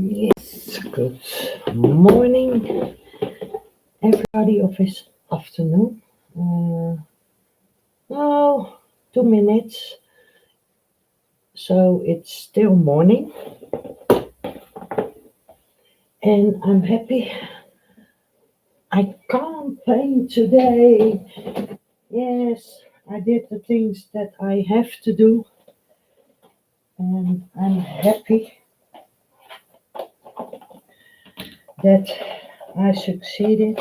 Yes, good morning, everybody, of this afternoon. Now, 2 minutes, so it's still morning, and I'm happy. I can't paint today. Yes, I did the things that I have to do, and I'm happy that I succeeded.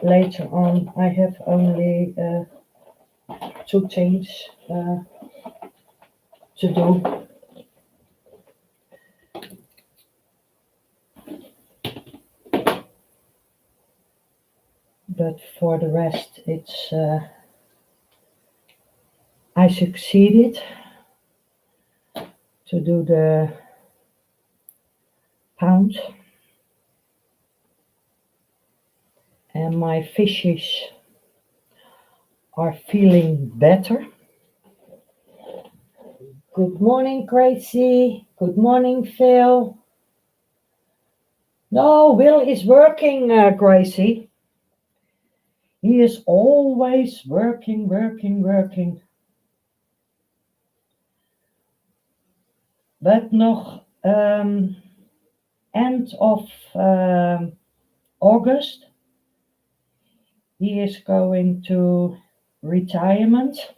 Later on, I have only two things to do. But for the rest, it's I succeeded to do the pound, and my fishes are feeling better. Good morning, Gracie. Good morning, Phil. No, Will is working, Gracie. He is always working. But nog end of August, he is going to retirement.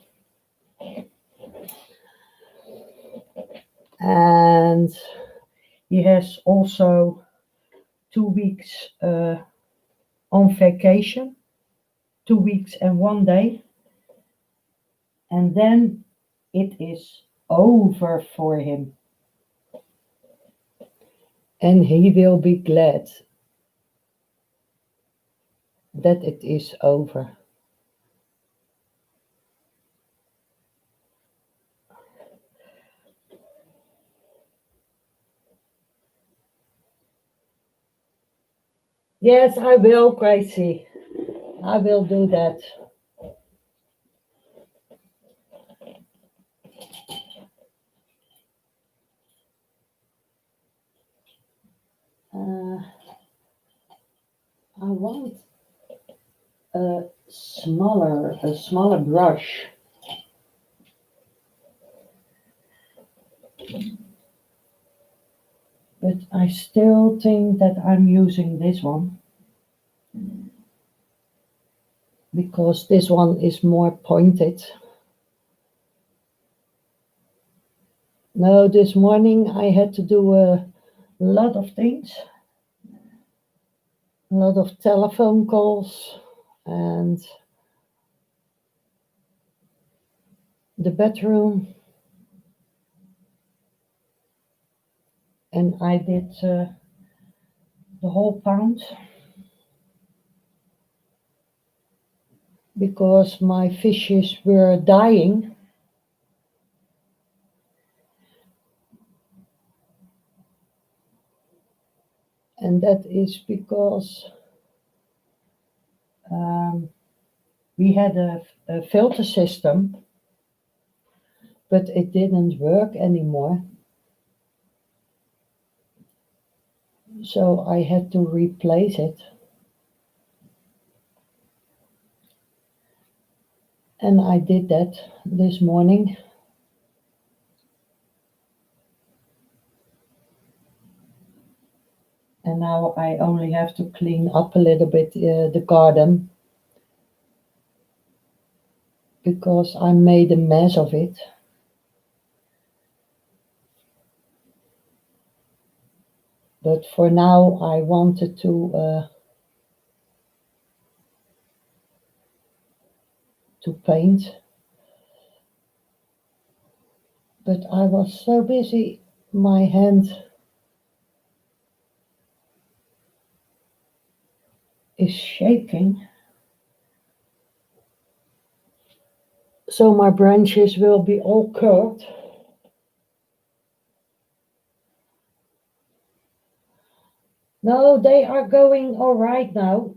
And he has also 2 weeks on vacation, 2 weeks and 1 day. And then it is over for him. And he will be glad that it is over. Yes, I will, Gracie. I will do that. I want a smaller brush. But I still think that I'm using this one, because this one is more pointed. No, this morning I had to do a lot of things, a lot of telephone calls, and the bedroom, and I did the whole pound, because my fishes were dying. And that is because we had a filter system, but it didn't work anymore. So I had to replace it. And I did that this morning. And now I only have to clean up a little bit the garden, because I made a mess of it. But for now, I wanted to paint. But I was so busy, my hand is shaking. So my branches will be all curved. No, they are going all right now.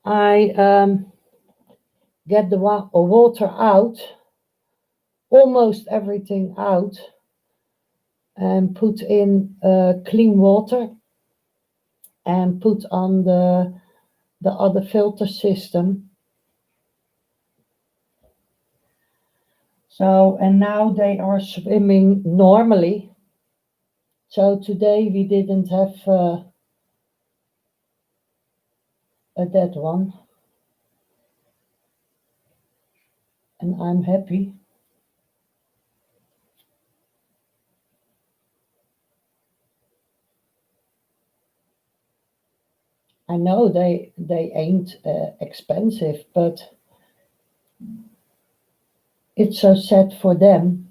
I get the water out, almost everything out, and put in clean water and put on the other filter system. So, and now they are swimming normally. So today we didn't have a dead one, and I'm happy. I know they ain't expensive, but it's so sad for them.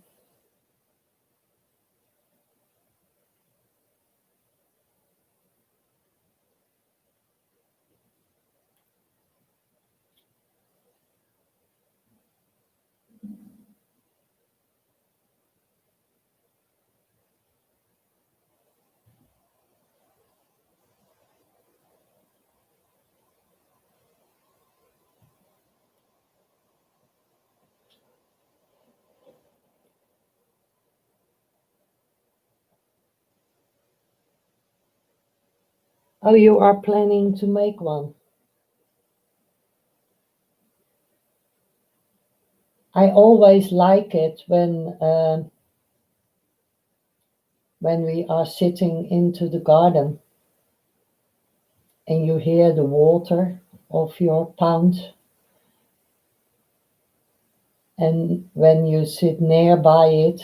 Oh, you are planning to make one? I always like it when we are sitting into the garden and you hear the water of your pond, and when you sit nearby it,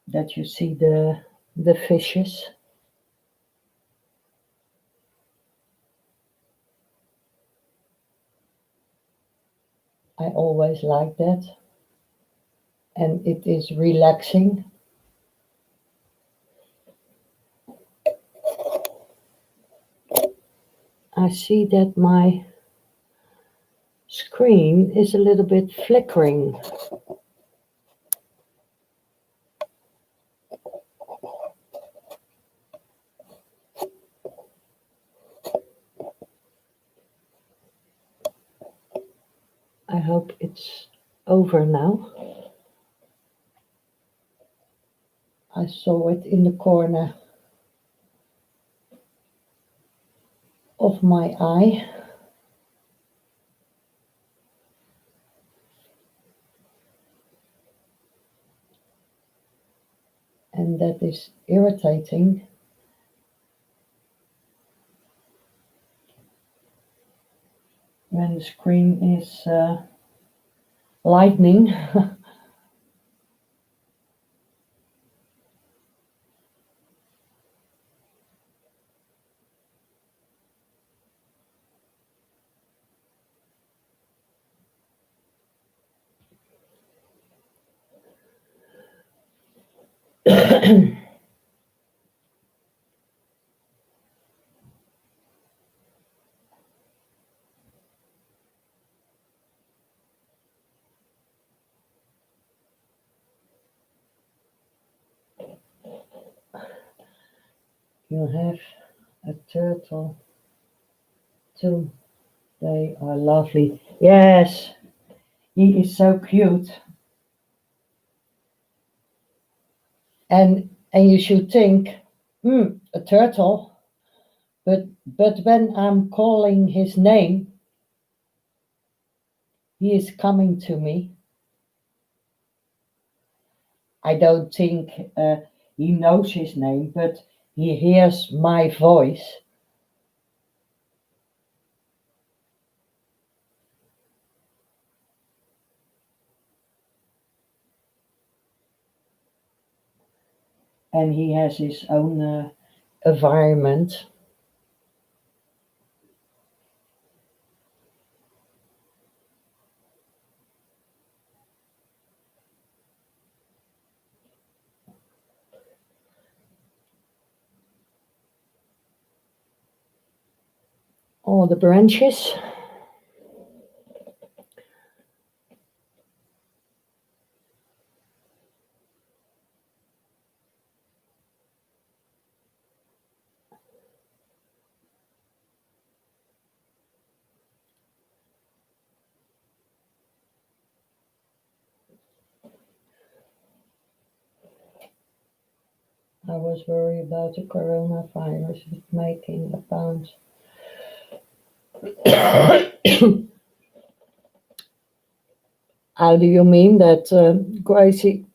that you see the fishes. I always like that, and it is relaxing. I see that my screen is a little bit flickering. I hope it's over now. I saw it in the corner of my eye. And that is irritating. When the screen is lightning. You have a turtle too. They are lovely. Yes, he is so cute. And you should think, a turtle. But when I'm calling his name, he is coming to me. I don't think he knows his name, but he hears my voice. And he has his own environment. All the branches. I was worried about the coronavirus making a pound. How do you mean that, Gracie?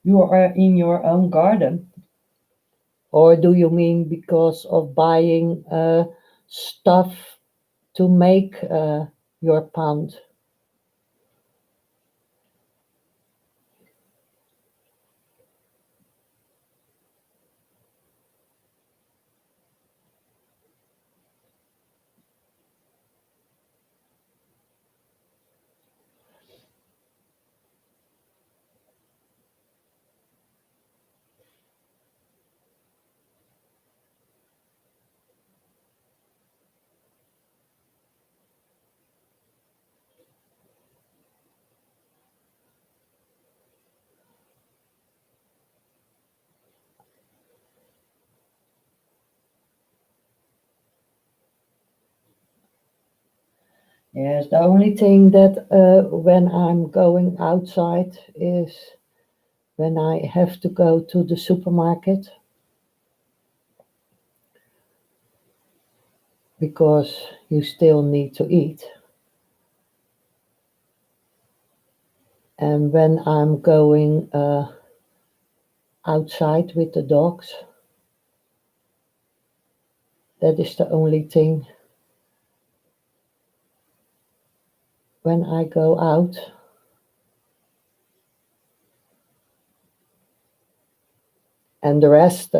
You are in your own garden? Or do you mean because of buying stuff to make your pound? Yes, the only thing that when I'm going outside is when I have to go to the supermarket because you still need to eat. And when I'm going outside with the dogs, that is the only thing when I go out. And the rest,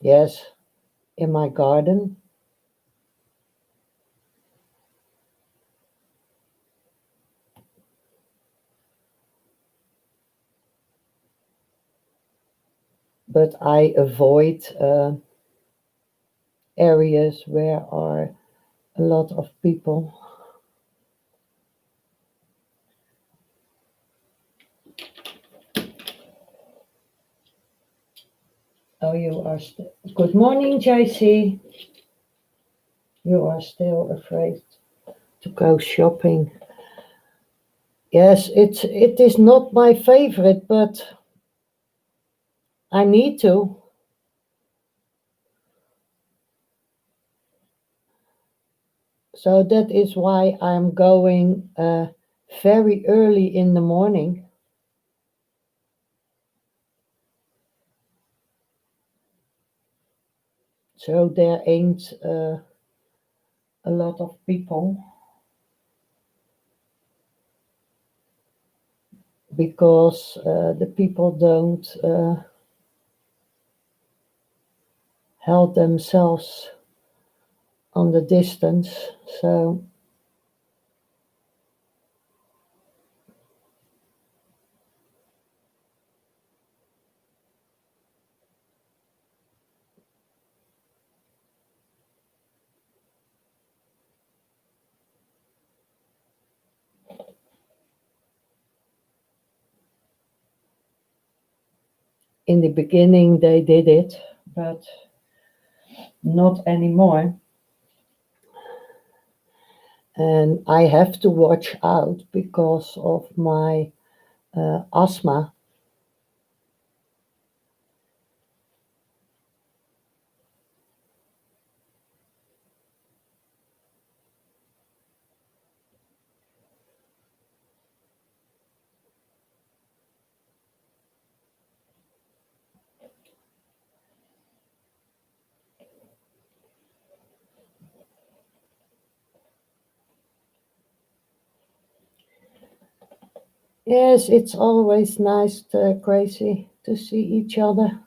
yes, in my garden. But I avoid areas where are a lot of people. Oh, you are still. Good morning, JC. You are still afraid to go shopping. Yes, it is not my favorite, but I need to. So that is why I'm going very early in the morning. So there ain't a lot of people because the people don't help themselves on the distance. So in the beginning they did it, but not anymore. And I have to watch out because of my asthma. Yes, it's always nice, Gracie, to see each other.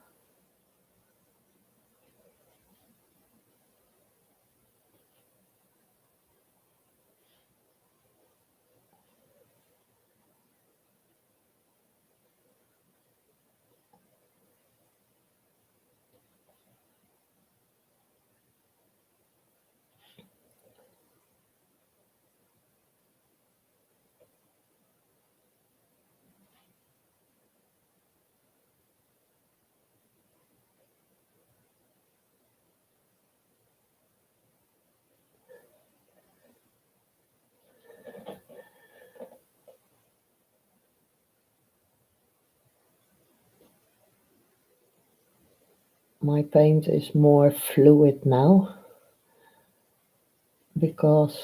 my paint is more fluid now because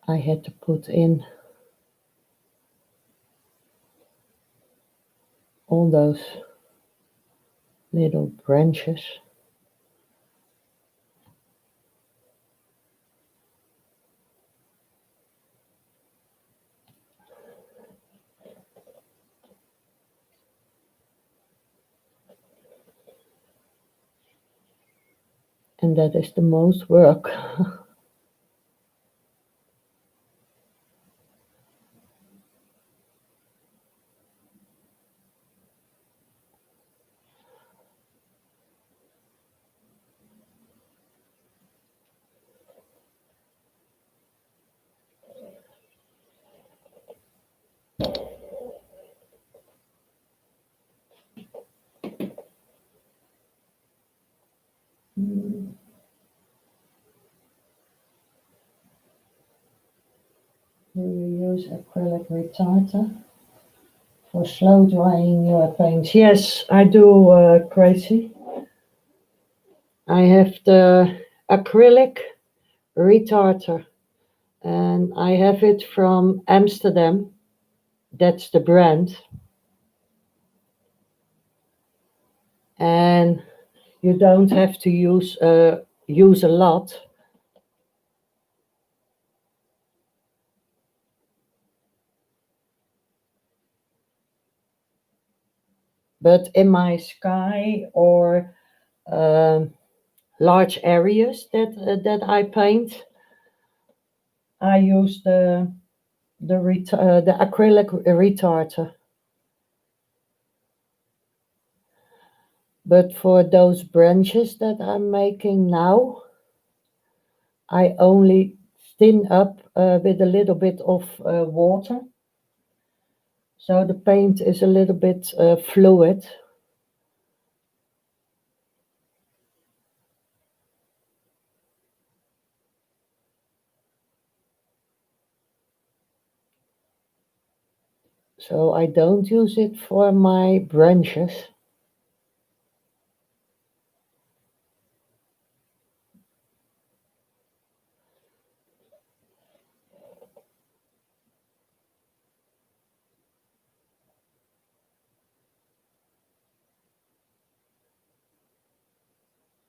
I had to put in all those little branches. And that is the most work. Do you use acrylic retarder for slow drying your paints? Yes, I do, Crazy. I have the acrylic retarder and I have it from Amsterdam. That's the brand. And you don't have to use a lot. But in my sky or large areas that I paint, I use the acrylic retarder. But for those branches that I'm making now, I only thin up with a little bit of water. So the paint is a little bit fluid. So I don't use it for my branches.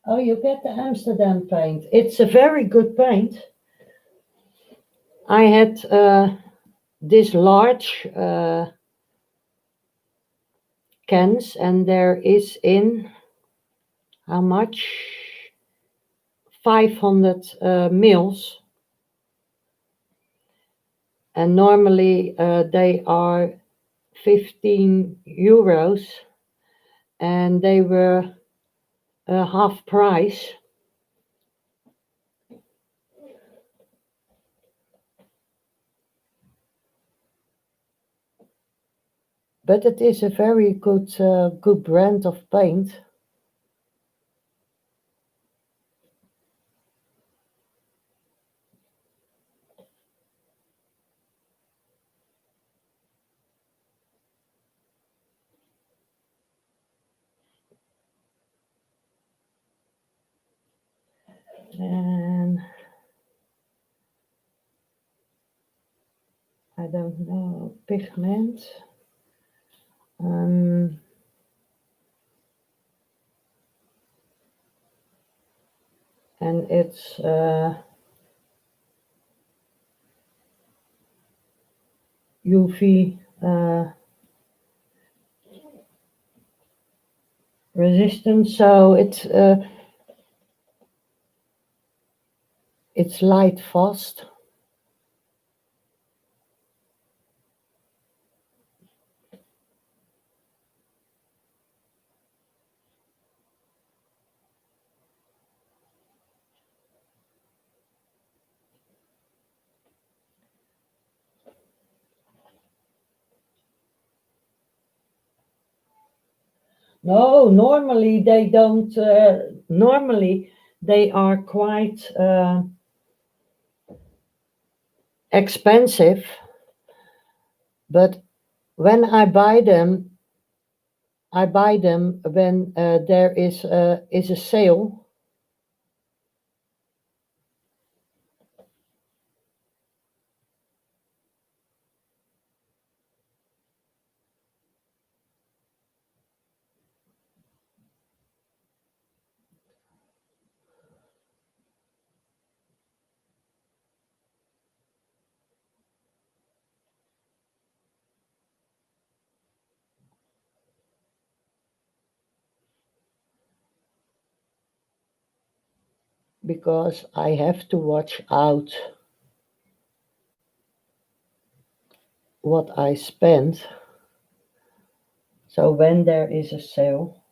Oh, you get the Amsterdam paint. It's a very good paint. I had this large cans, and there is in how much? 500 mils. And normally they are 15 euros, and they were half price. But it is a very good brand of paint. And I don't know, pigment. And it's UV resistant, so it's light fast. No, normally they don't. Normally they are quite expensive, but when I buy them, I buy them when there is a sale because I have to watch out what I spend. So when there is a sale,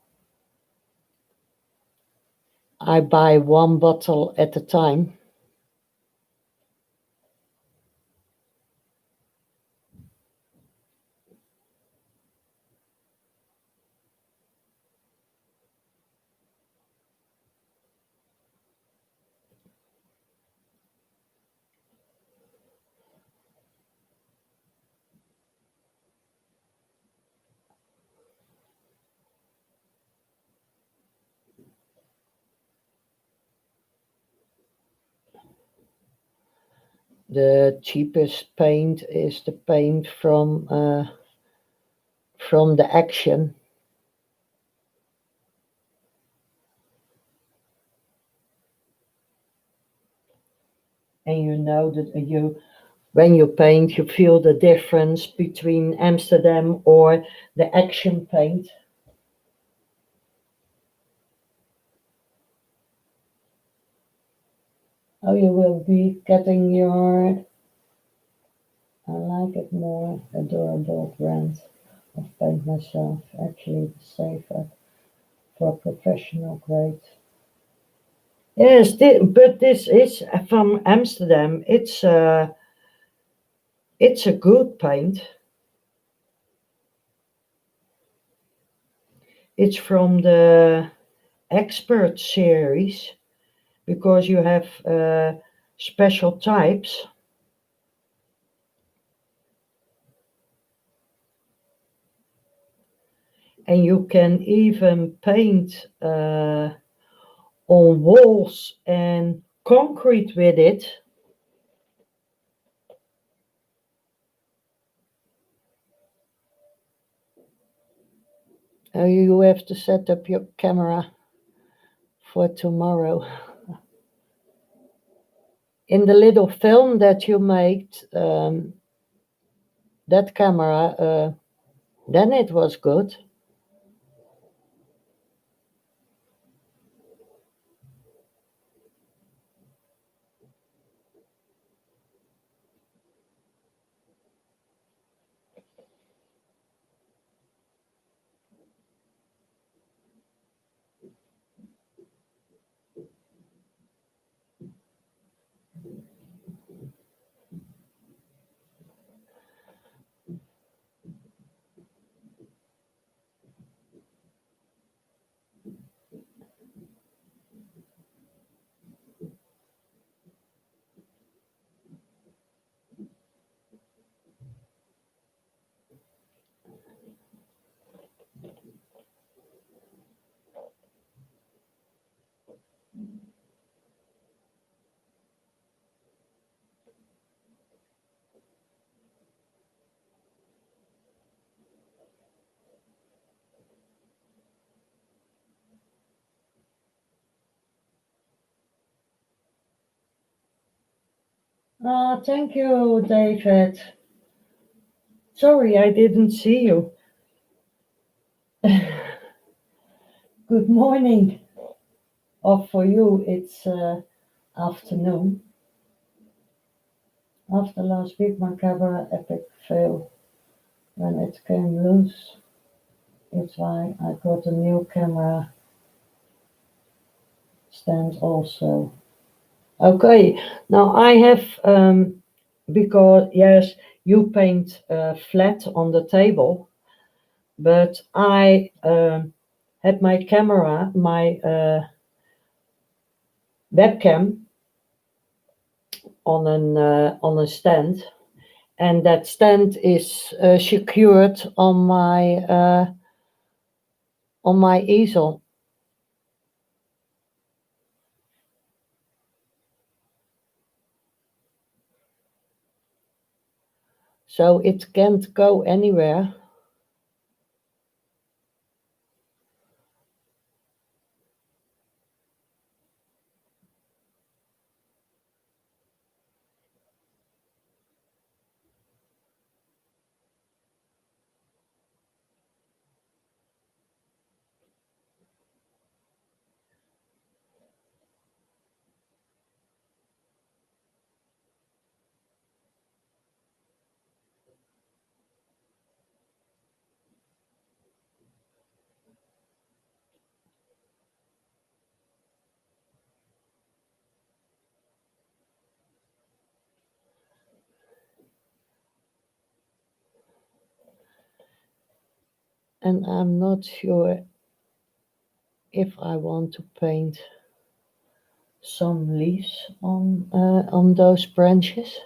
I buy one bottle at a time. The cheapest paint is the paint from the Action. And you know that when you paint, you feel the difference between Amsterdam or the Action paint. Oh, you will be getting your, I like it more, adorable brand of paint myself. Actually, the safer for professional grade. Yes, but this is from Amsterdam. It's a good paint. It's from the Expert series because you have special types, and you can even paint on walls and concrete with it. You have to set up your camera for tomorrow. In the little film that you made, that camera, then it was good. Oh, thank you, David. Sorry, I didn't see you. Good morning. Or for you, it's afternoon. After last week, my camera epic fail when it came loose. It's why I got a new camera stand also. Okay, now I have, because yes, you paint flat on the table, but I had my camera, my webcam on a stand, and that stand is secured on my on my easel. So it can't go anywhere. And I'm not sure if I want to paint some leaves on those branches.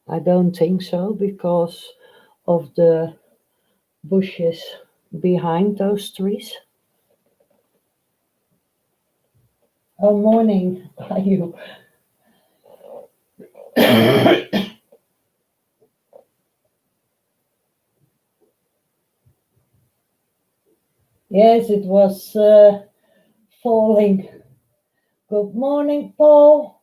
I don't think so because of the bushes behind those trees. Oh, morning. Are you? Yes, it was falling. Good morning, Paul.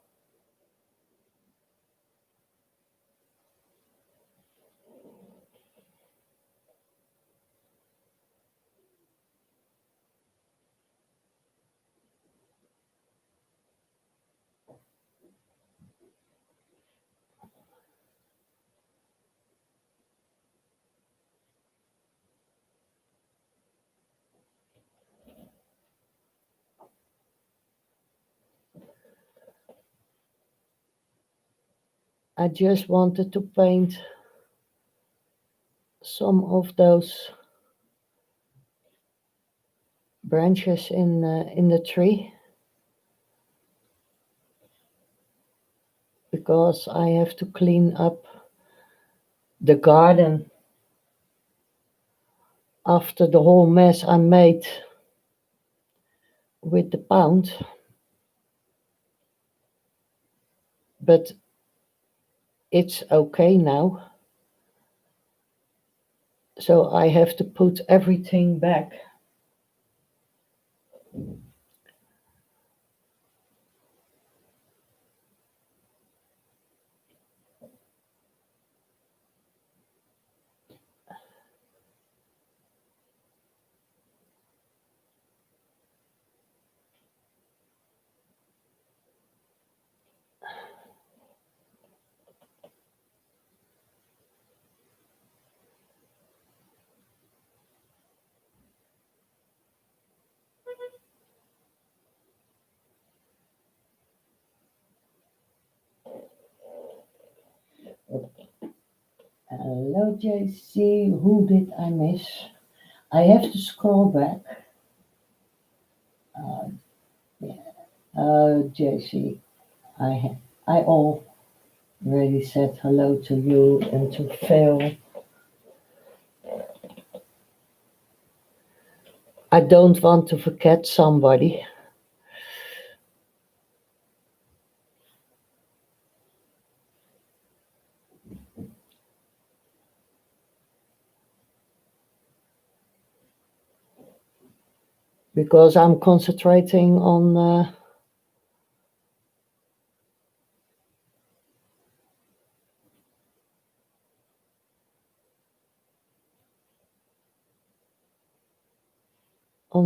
I just wanted to paint some of those branches in the tree because I have to clean up the garden after the whole mess I made with the pound. But it's okay now. So I have to put everything back. Hello, JC. Who did I miss? I have to scroll back. Uh, yeah. JC, I already said hello to you and to Phil. I don't want to forget somebody. Because I'm concentrating on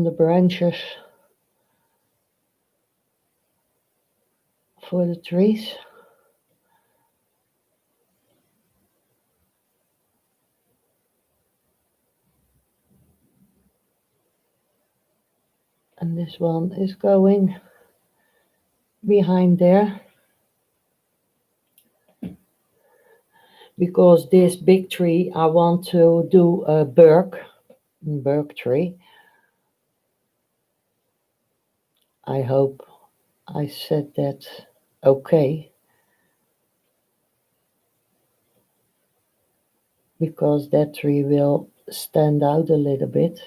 the branches for the trees. And this one is going behind there. Because this big tree, I want to do a birk tree. I hope I said that okay, because that tree will stand out a little bit.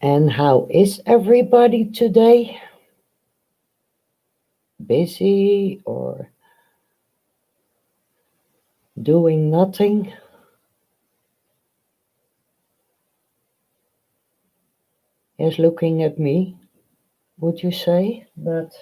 And how is everybody today? Busy or doing nothing? Is looking at me, would you say? But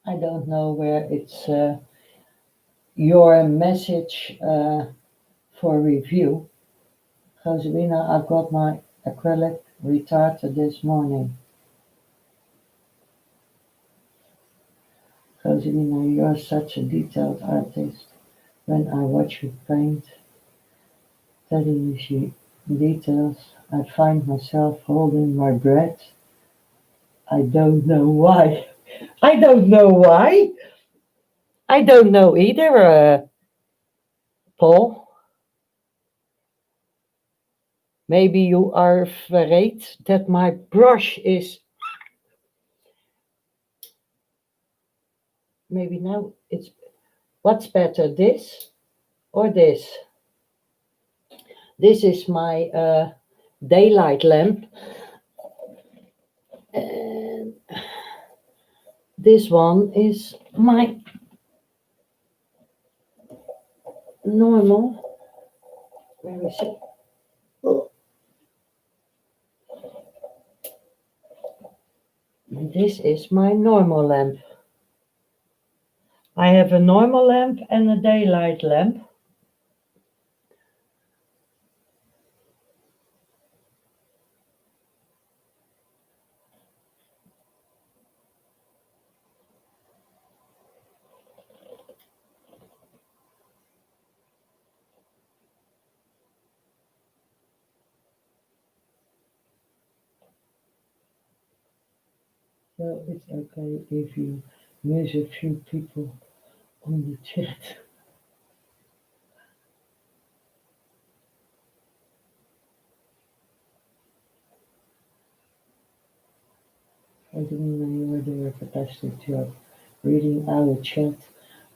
I don't know where it's your message for review. Josefina, I got my acrylic retouched this morning. Josefina, you're such a detailed artist. When I watch you paint, telling you details, I find myself holding my breath. I don't know why. I don't know why. I don't know either, Paul. Maybe you are afraid that my brush is. Maybe now it's. What's better, this or this? This is my daylight lamp. And this one is my normal. Where is it? This is my normal lamp. I have a normal lamp and a daylight lamp. So it's okay if you miss a few people on the chat. I didn't know you were doing a fantastic job reading our chat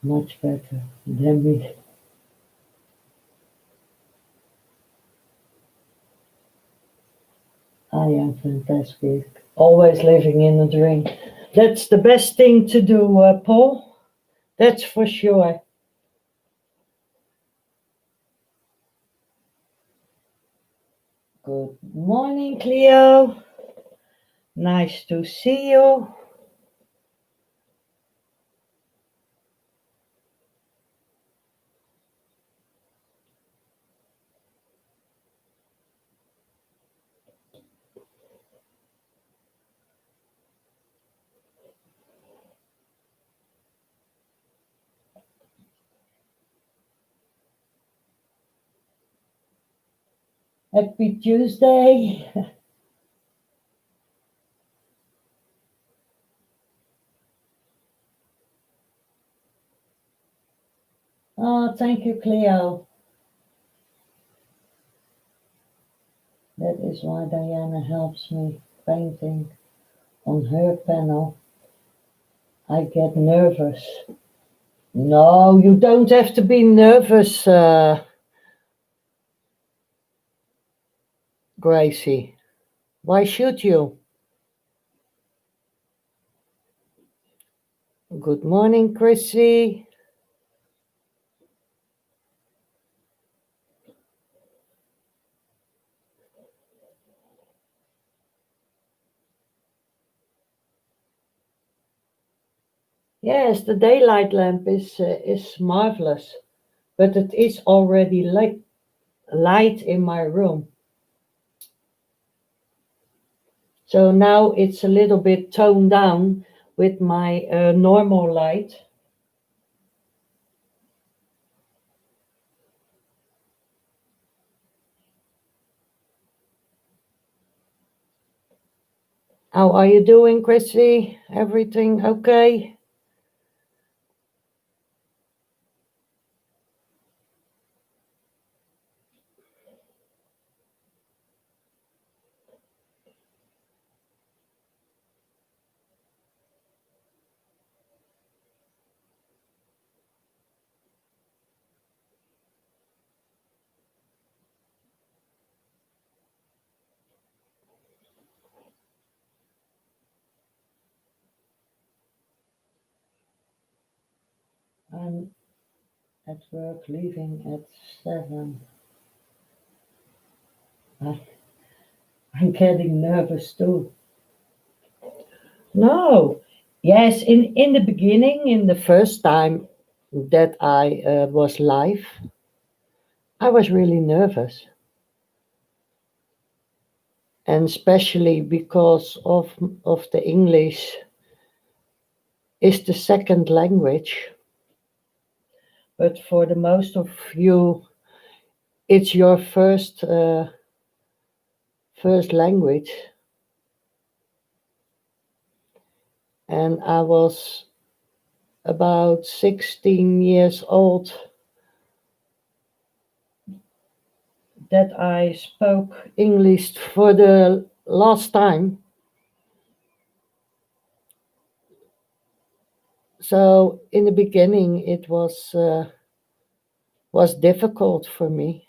much better than me. I am fantastic. Always living in a dream. That's the best thing to do, Paul. That's for sure. Good morning, Cleo. Nice to see you. Happy Tuesday. Oh, thank you, Cleo. That is why Diana helps me painting on her panel, I get nervous. No, you don't have to be nervous, Gracie. Why should you? Good morning, Chrissy. Yes, the daylight lamp is marvelous, but it is already light in my room. So now it's a little bit toned down with my normal light. How are you doing, Chrissy? Everything okay? I'm at work, leaving at 7. I, I'm getting nervous too. No. Yes, in the beginning, in the first time that I was live, I was really nervous. And especially because of the English is the second language. But for the most of you, it's your first language. And I was about 16 years old that I spoke English for the last time. So in the beginning, it was difficult for me.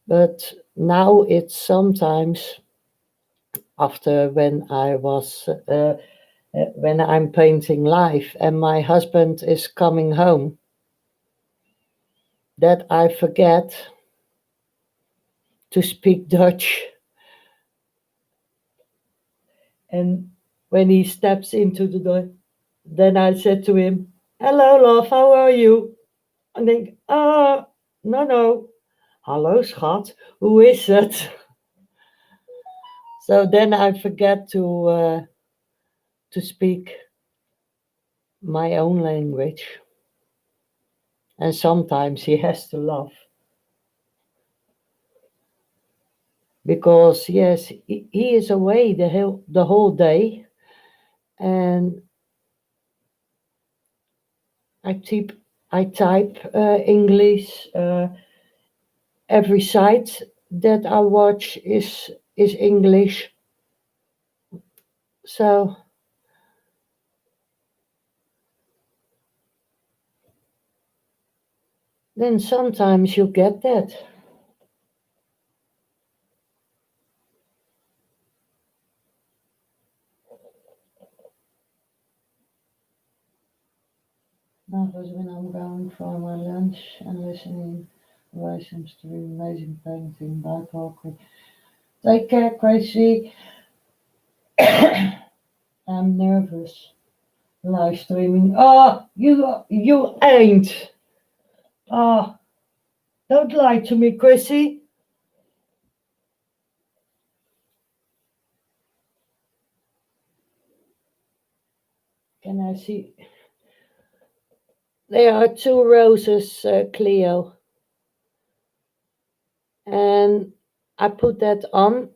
But now it's sometimes after when I'm painting live and my husband is coming home, that I forget to speak Dutch. And when he steps into the door, then I said to him, "Hello, love, how are you?" And think, no. Hallo, schat, who is it? So then I forget to speak my own language. And sometimes he has to laugh. Because, yes, he is away the whole day. And I type English. Every site that I watch is English. So then sometimes you get that. Now, when I'm going for my lunch and listening to some stream, amazing painting by Corky. Take care, Gracie. I'm nervous. Live streaming. Oh, you ain't. Oh, don't lie to me, Gracie. Can I see? There are 2 roses, Cleo. And I put that on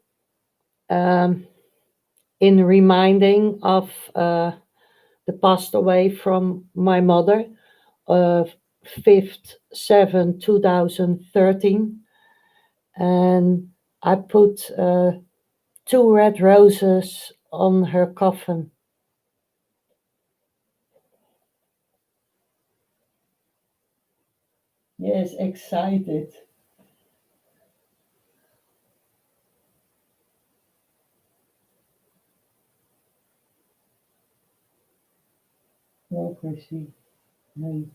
in reminding of the passed away from my mother, 5th 7 2013. And I put two red roses on her coffin. Yes, excited. Well, Chrissy, maybe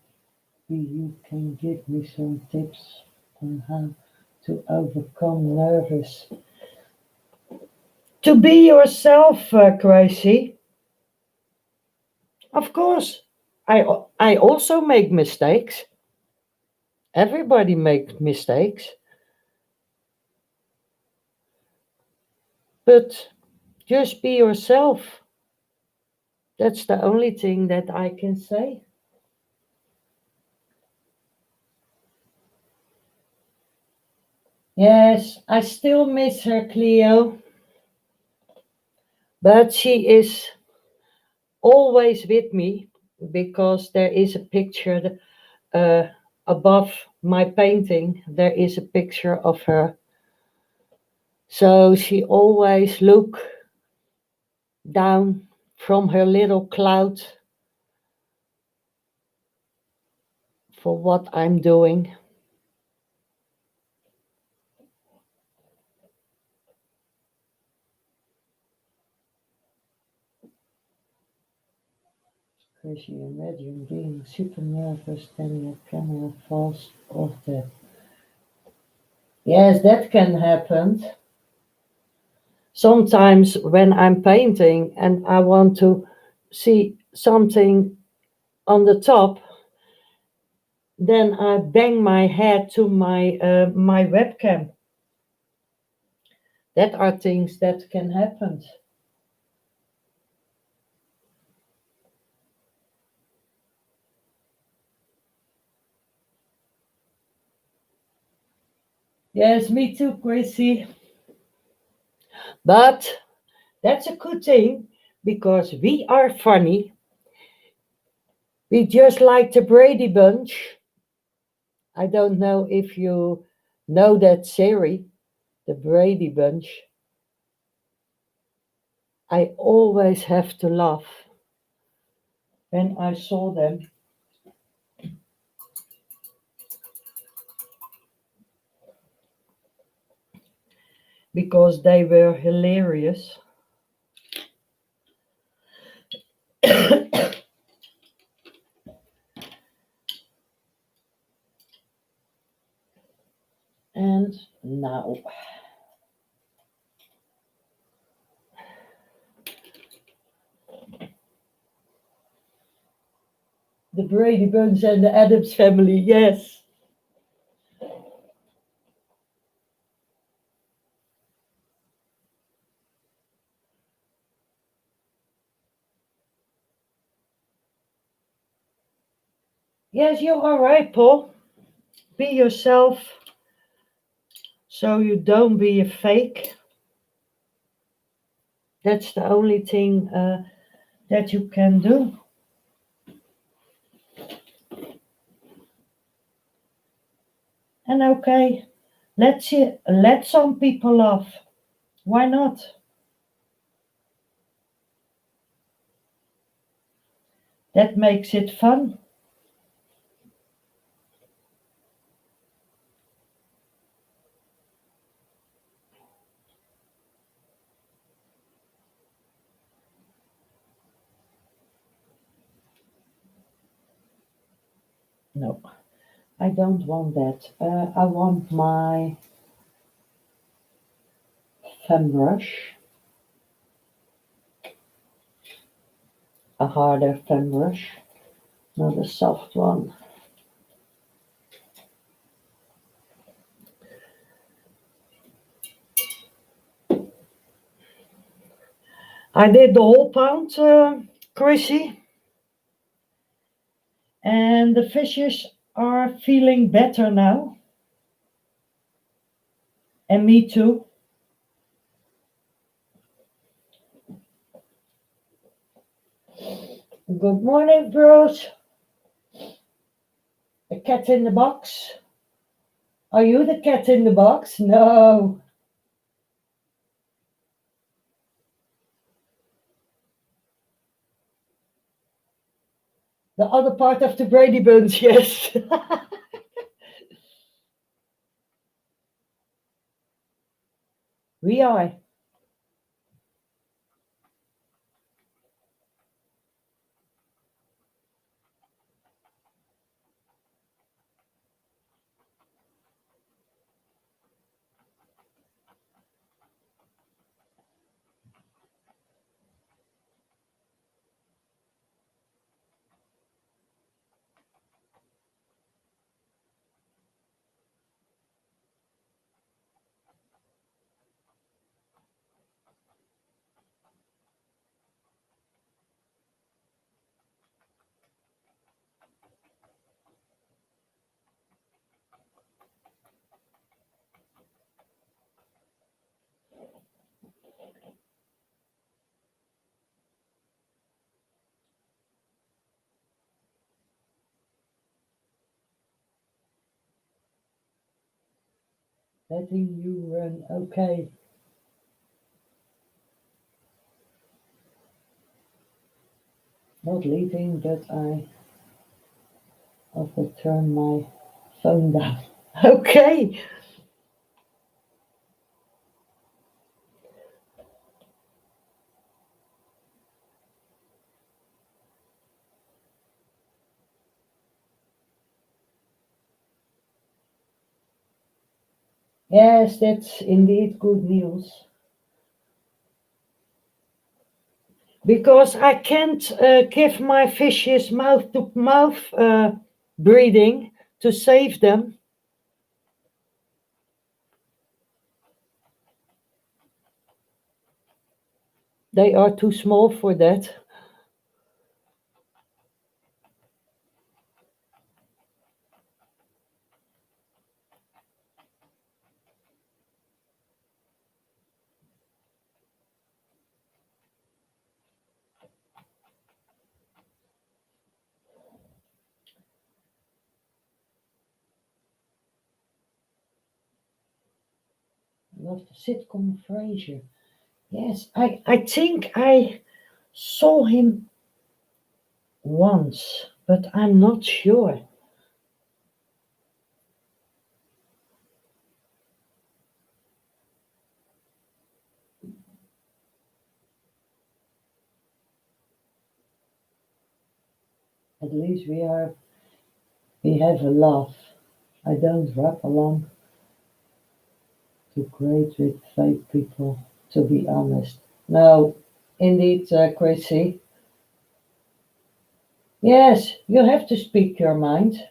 you can give me some tips on how to overcome nervous. To be yourself, Gracie. Of course, I also make mistakes. Everybody makes mistakes, but just be yourself. That's the only thing that I can say. Yes, I still miss her, Cleo, but she is always with me because there is a picture uh, above my painting. There is a picture of her. So she always look down from her little cloud for what I'm doing. Because you imagine being super nervous, then your camera falls off the. Yes, that can happen. Sometimes when I'm painting and I want to see something on the top, then I bang my head to my webcam. That are things that can happen. Yes, me too, Chrissy. But that's a good thing because we are funny. We just like the Brady Bunch. I don't know if you know that series, the Brady Bunch. I always have to laugh when I saw them because they were hilarious. And now, the Brady Bunch and the Adams Family, yes. Yes, you're all right, Paul. Be yourself so you don't be a fake. That's the only thing that you can do. And okay, let some people laugh. Why not? That makes it fun. No, I don't want that. I want my fan brush, a harder fan brush, not a soft one. I did the whole pound, Chrissy, and the fishes are feeling better now, and me too. Good morning, bros. The cat in the box. Are you the cat in the box? No. The other part of the Brady Bunch, yes. We are. Letting you run. Okay. Not leaving, but I will turn my phone down. Okay. Yes, that's indeed good news. Because I can't give my fishes mouth to mouth breathing to save them. They are too small for that. Love the sitcom Frasier. Yes, I think I saw him once, but I'm not sure. At least we have a laugh. I don't rap along too great with fake people, to be honest. No, indeed, Chrissy. Yes, you have to speak your mind.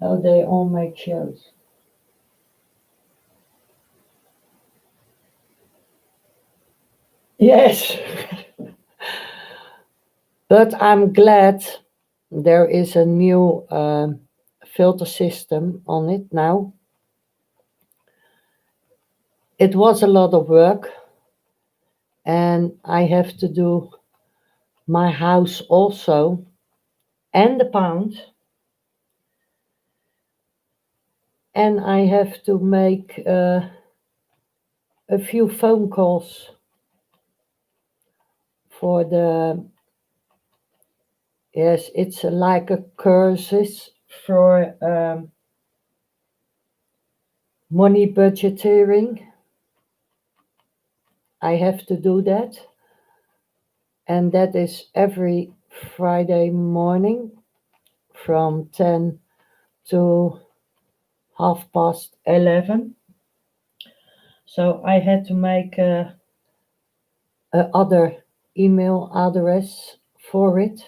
How they all make shows. Yes, but I'm glad there is a new filter system on it now. It was a lot of work, and I have to do my house also and the pound, and I have to make a few phone calls for the, yes, it's like a cursus for money budgeting. I have to do that, and that is every Friday morning from 10 to 11:30. So I had to make a other email address for it,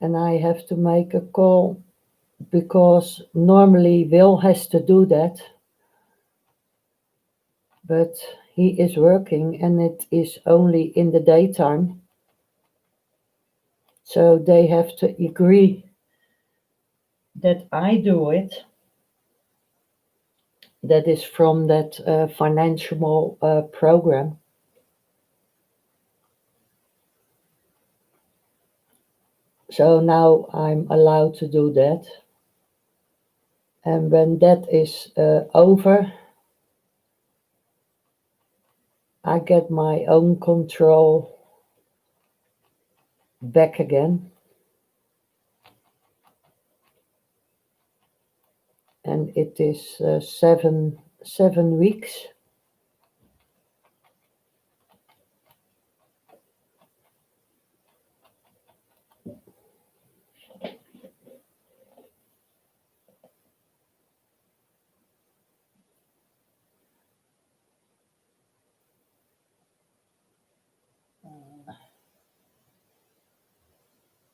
and I have to make a call because normally Will has to do that, but he is working and it is only in the daytime. So they have to agree that I do it. That is from that financial program. So now I'm allowed to do that. And when that is over, I get my own control back again. And it is 7 weeks.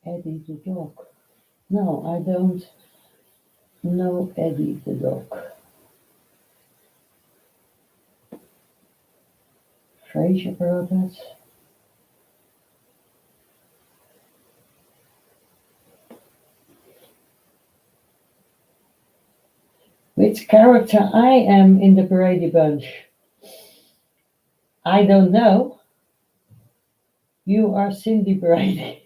Eddie the dog. No, I don't know Eddie the dog. Fraser Brothers. Which character I am in the Brady Bunch? I don't know. You are Cindy Brady.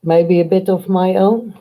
Maybe a bit of my own.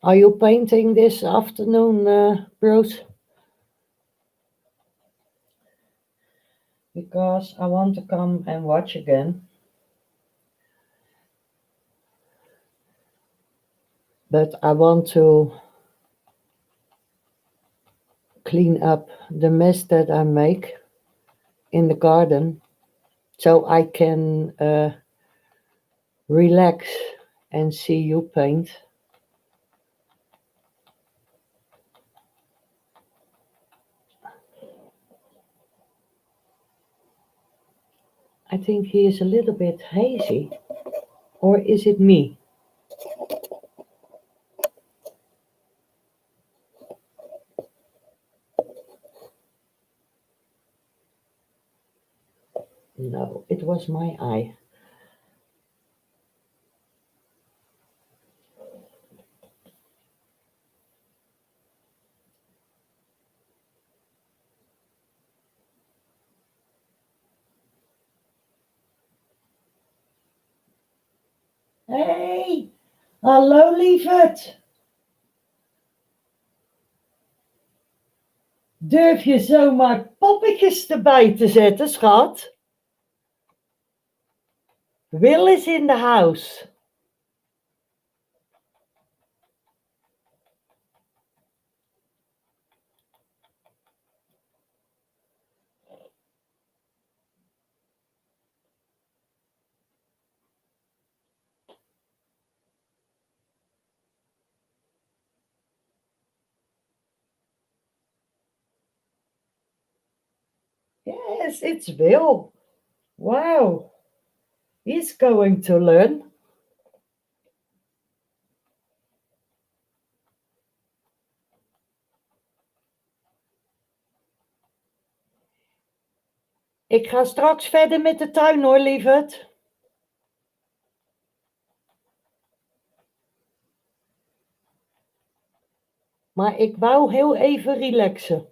Are you painting this afternoon, Bruce? Because I want to come and watch again. But I want to clean up the mess that I make in the garden so I can relax and see you paint. I think he is a little bit hazy. Or is it me? No, it was my eye. Hey, hallo lieverd. Durf je zomaar poppetjes erbij te zetten, schat? Will is in the house. Yes, it's Will. Wow, he's going to learn. Ik ga straks verder met de tuin hoor, lieverd. Maar ik wou heel even relaxen.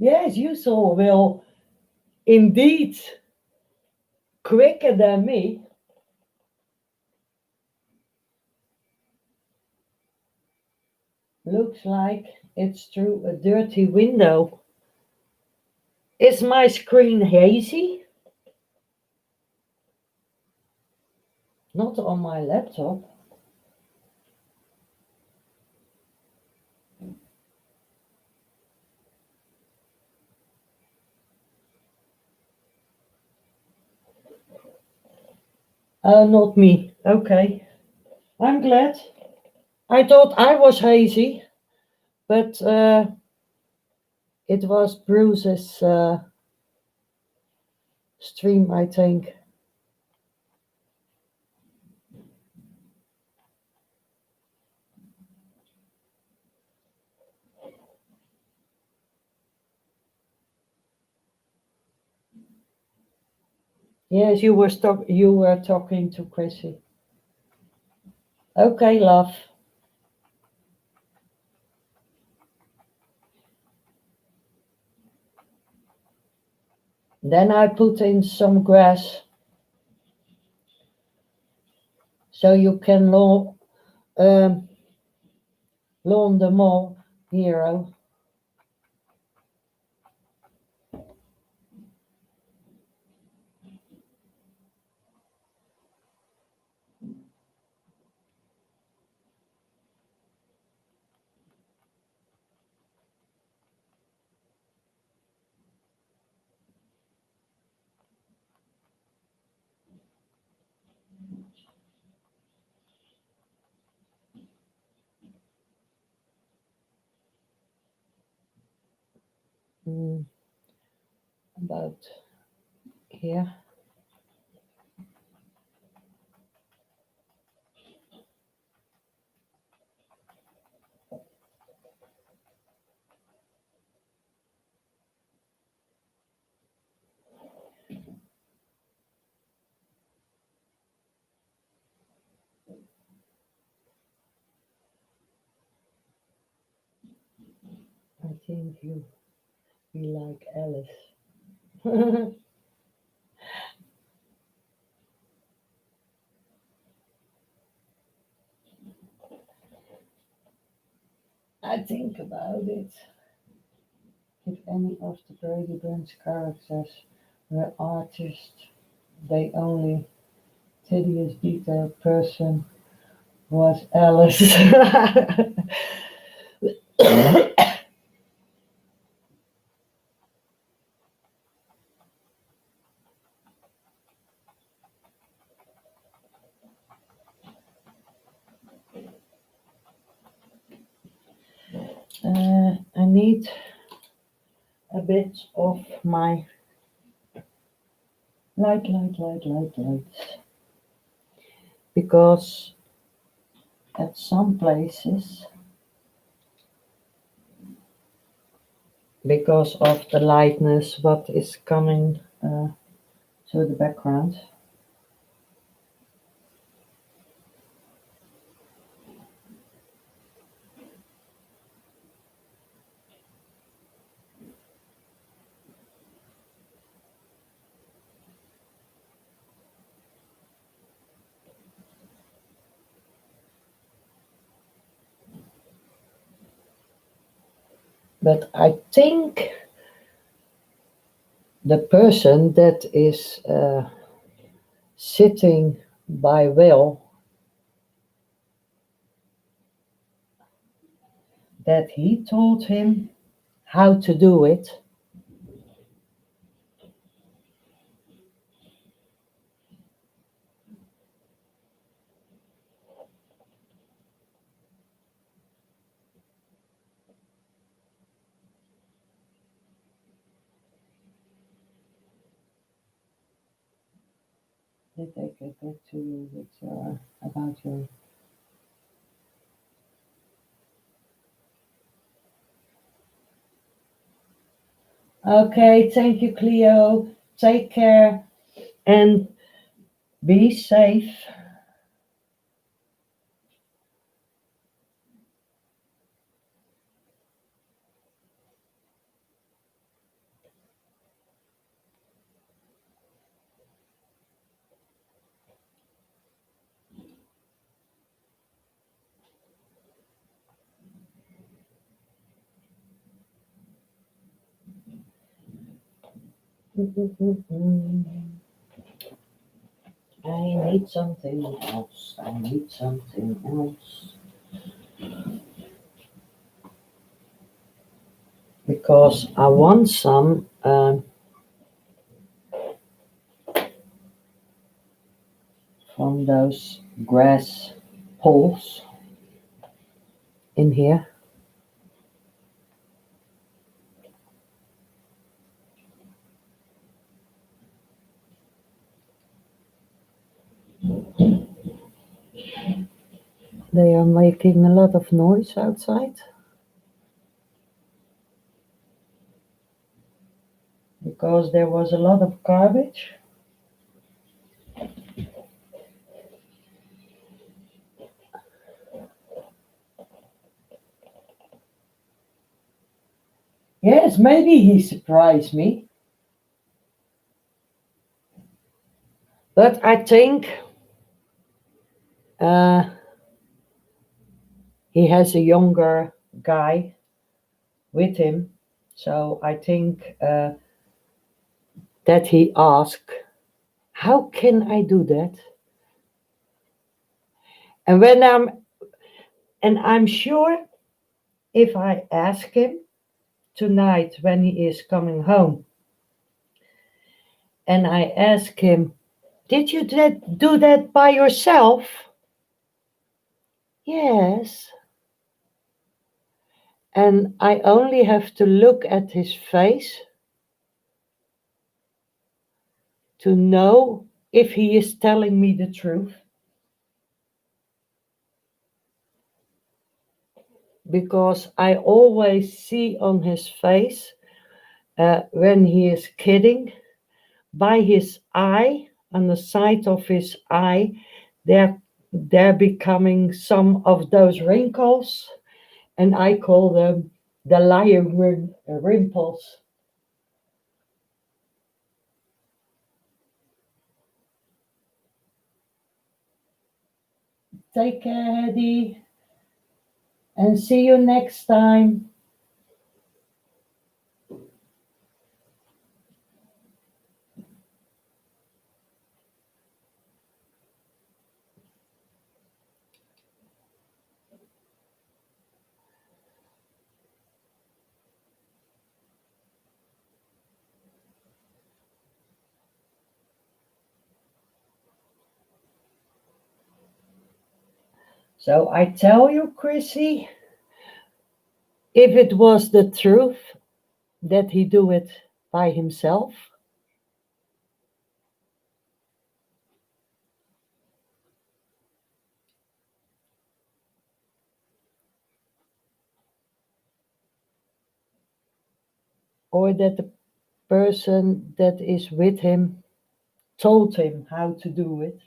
Yes, you saw Will indeed quicker than me. Looks like it's through a dirty window. Is my screen hazy? Not on my laptop. Not me. Okay. I'm glad. I thought I was hazy, but it was Bruce's stream, I think. Yes, you were talking to Chrissy. Okay, love. Then I put in some grass so you can um, lawn them all, hero. Mm, about here. I think you be like Alice. I think about it. If any of the Brady Bunch characters were artists, the only tedious detailed person was Alice. I need a bit of my lights. Because at some places, because of the lightness, what is coming to the background, but I think the person that is sitting by Will, that he told him how to do it. Did I get back to you with about your? Okay, thank you, Cleo. Take care and be safe. I need something else. I need something else. Because I want some from those grass poles in here. They are making a lot of noise outside because there was a lot of garbage. Yes, maybe he surprised me. But I think uh, he has a younger guy with him. So I think that he asked, how can I do that? And I'm sure if I ask him tonight when he is coming home, and I ask him, did you do that by yourself? Yes. And I only have to look at his face to know if he is telling me the truth. Because I always see on his face when he is kidding, by his eye, on the side of his eye, they're becoming some of those wrinkles, and I call them the lion rimples. Take care, Eddie, and see you next time. So I tell you, Chrissy, if it was the truth that he do it by himself, or that the person that is with him told him how to do it,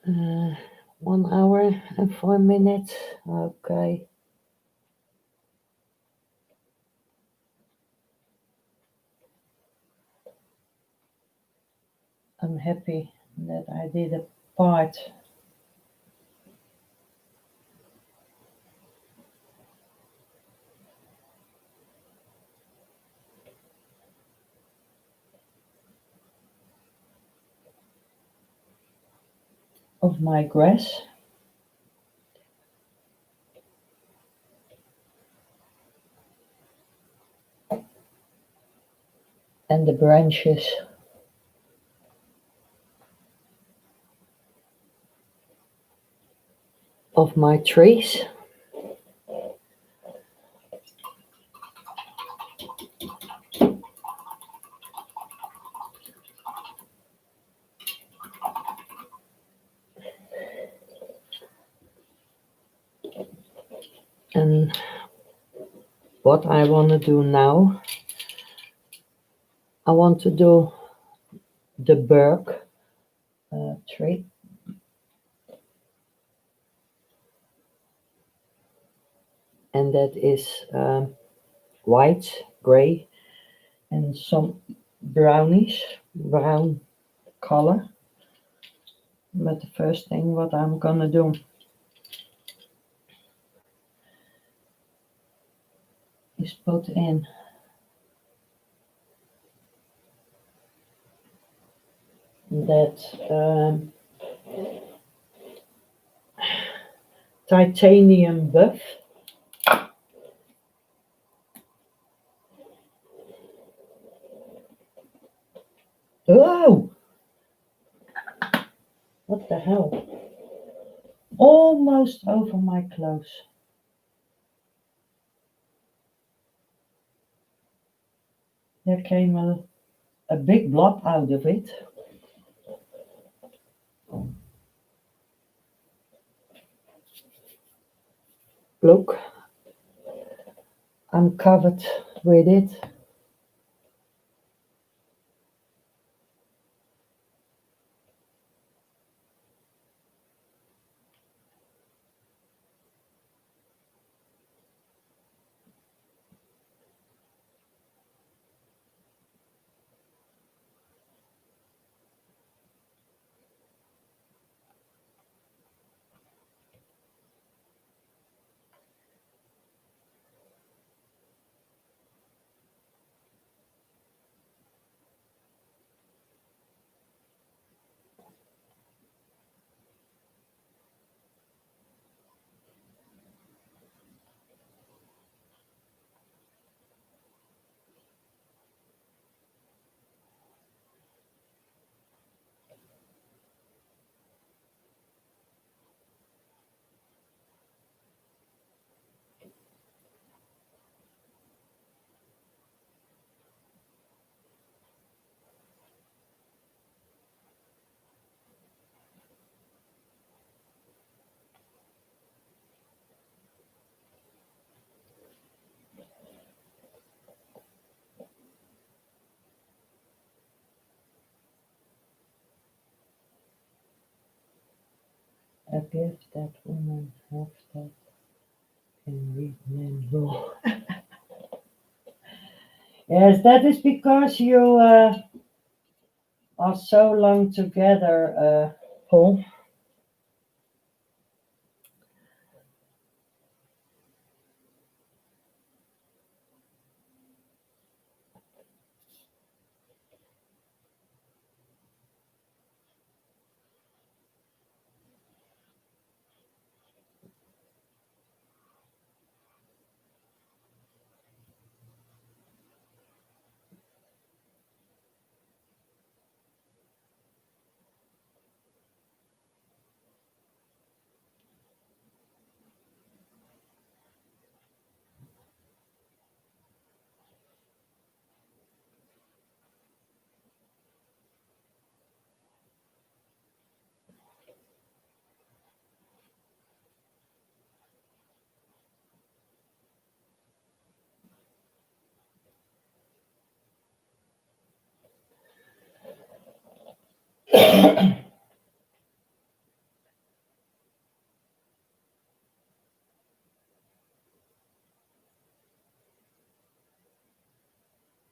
uh, 1 hour and 4 minutes. Okay. I'm happy that I did a part of my grass and the branches of my trees. And what I want to do now I want to do the Burke tree, and that is white, gray, and some brown color. But the first thing what I'm gonna do is put in that titanium buff. Oh, what the hell? Almost over my clothes. There came a big blob out of it. Look, I'm covered with it. I give that woman half that and read men law. Yes, that is because you are so long together, Paul.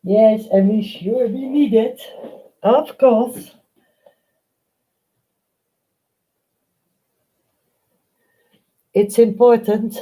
Yes, and we surely need it. Of course. It's important.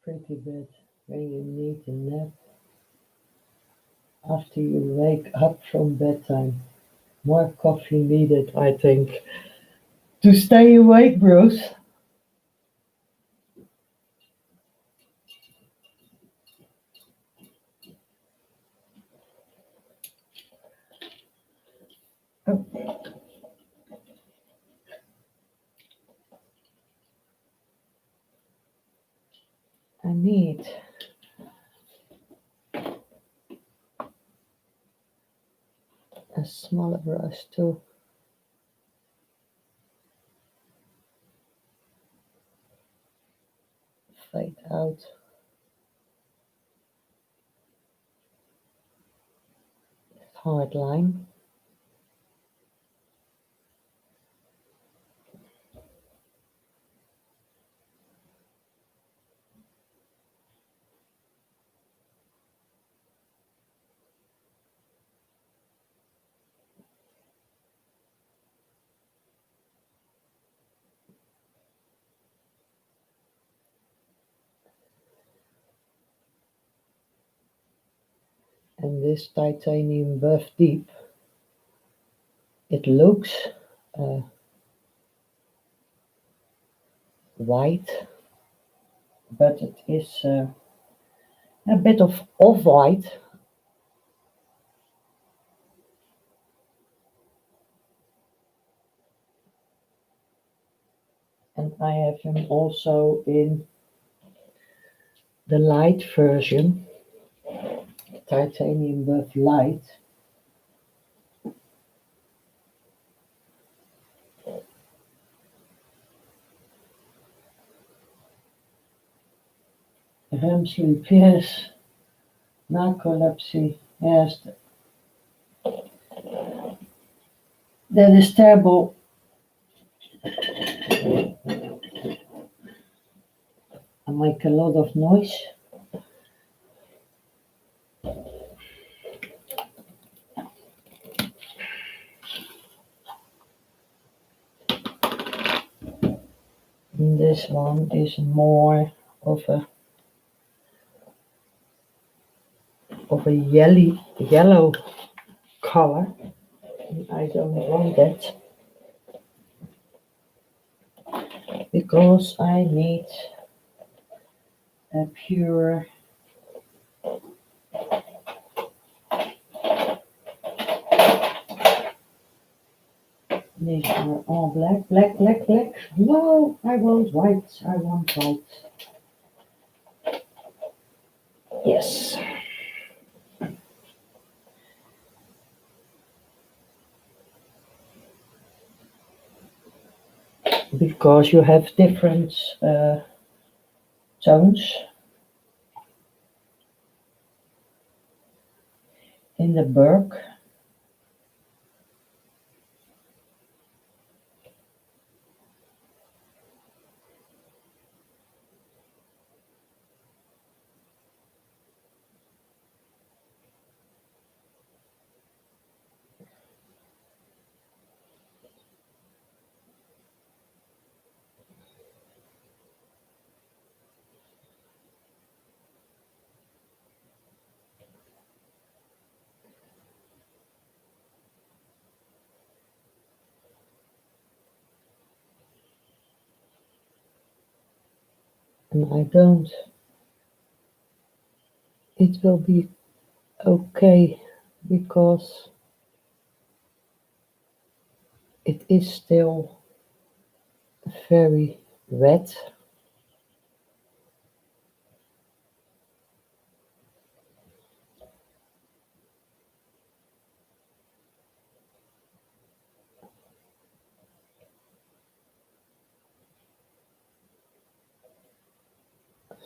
pretty bad when you need a nap after you wake up from bedtime. More coffee needed, I think, to stay awake, Bruce. Oh, I need a smaller brush to fade out that hard line. And this titanium buff deep, it looks uh, white, but it is a bit of off-white. And I have him also in the light version, titanium buff light. REM sleep, yes. Narcolepsy, yes. That is terrible. I make a lot of noise. And this one is more of a yellow color. I don't want that because I need a pure. These are all black, black, black, black. No, I want white. I want white. Yes. Because you have different tones in the Burke. And I don't. It will be okay because it is still very wet.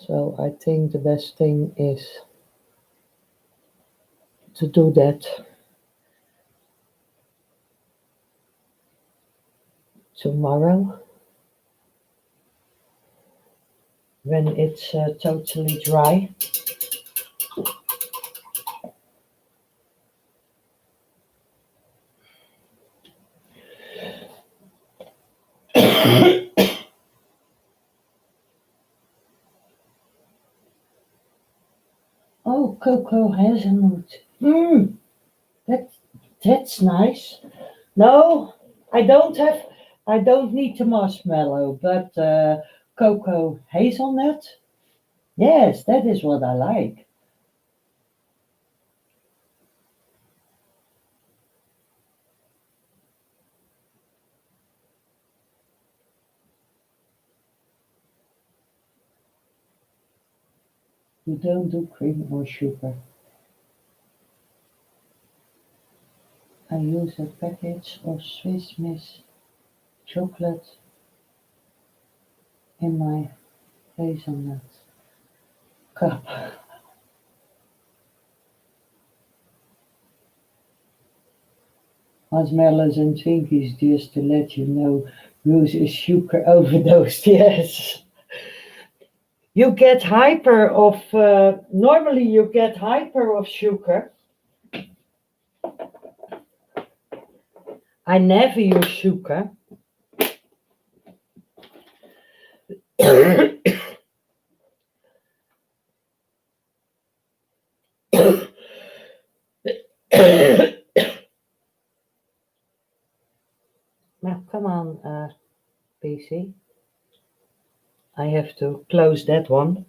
So I think the best thing is to do that tomorrow when it's totally dry. cocoa hazelnut. That that's nice. No, I don't have. I don't need the marshmallow, but cocoa hazelnut. Yes, that is what I like. You don't do cream or sugar. I use a package of Swiss Miss chocolate in my hazelnut cup. Marshmallows and Twinkies, just to let you know, use a sugar overdose. Yes. You get hyper of, normally you get hyper of sugar. I never use sugar. Now, come on, PC. I have to close that one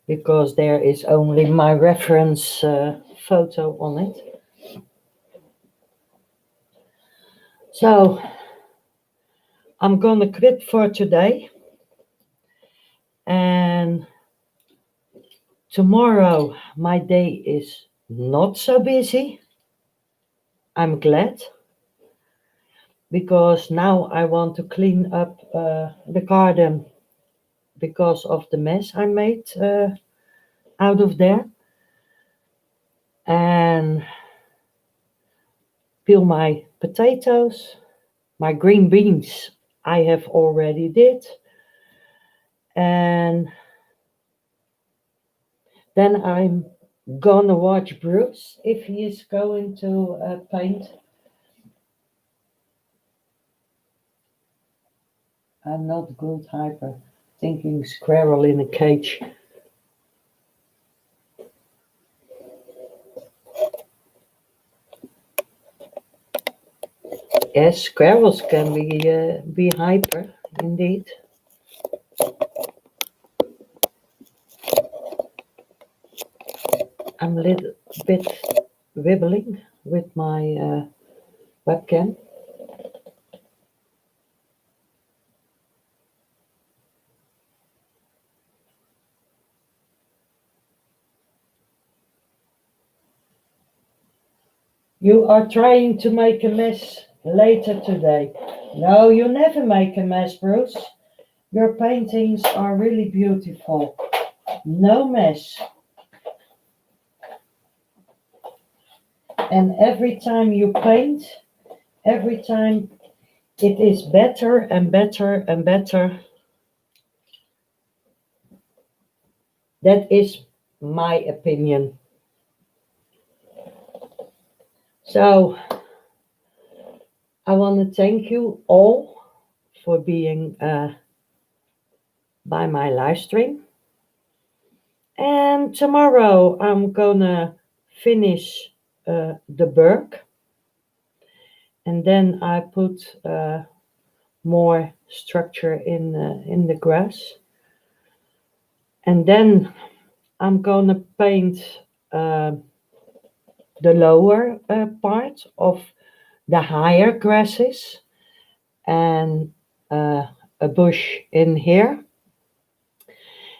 because there is only my reference photo on it. So, I'm gonna quit for today. And tomorrow, my day is not so busy. I'm glad because now I want to clean up the garden because of the mess I made out of there, and peel my potatoes, my green beans I have already did, and then I'm gonna watch Bruce if he is going to paint. I'm not good hyper thinking squirrel in a cage. Yes, squirrels can be hyper indeed. I'm a little bit wibbling with my webcam. You are trying to make a mess later today. No, you never make a mess, Bruce. Your paintings are really beautiful. No mess. And every time you paint, every time it is better and better and better. That is my opinion. So I want to thank you all for being by my live stream. And tomorrow I'm gonna finish the berg, and then I put more structure in the grass, and then I'm gonna paint the lower part of the higher grasses and a bush in here.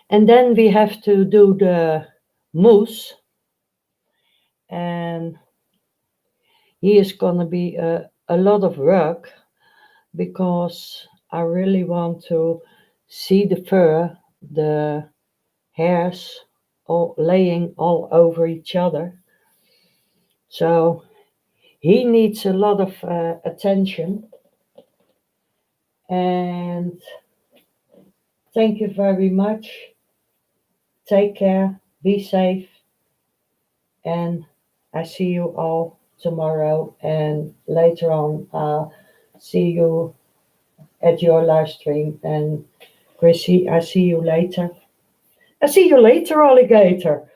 And then we have to do the moose, and he is going to be a lot of work because I really want to see the fur, the hairs all laying all over each other. So he needs a lot of attention. And thank you very much. Take care, be safe, and I see you all tomorrow. And later on, I'll see you at your live stream. And Chrissy, I see you later. I see you later, alligator.